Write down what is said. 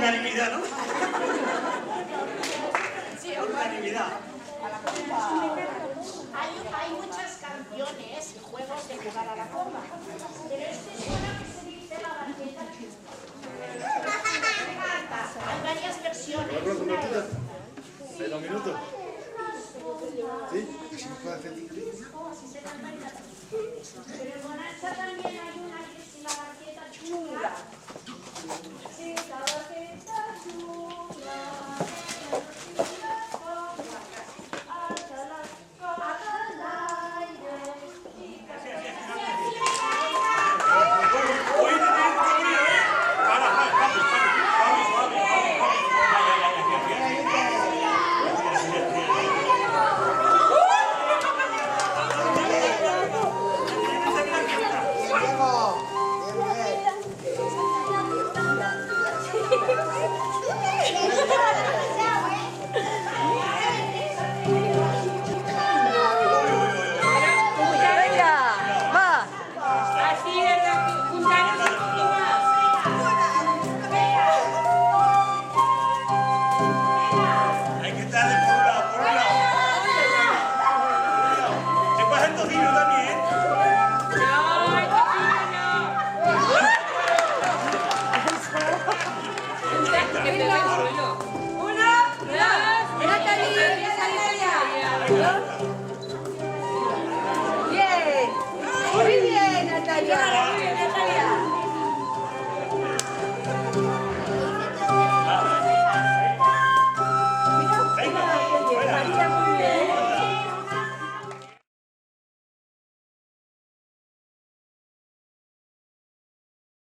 unanimidad, ¿no? Unanimidad. Hay muchas canciones y juegos de jugar a la comba, pero este es uno que se dice la barqueta chunga. Hay varias versiones. ¿Hay 2 minutos? ¿Sí? ¿Así me puede hacer Pero en Bonanza también hay una que es la barqueta chunga. Sí, la barqueta chunga. Natalie, Natalia.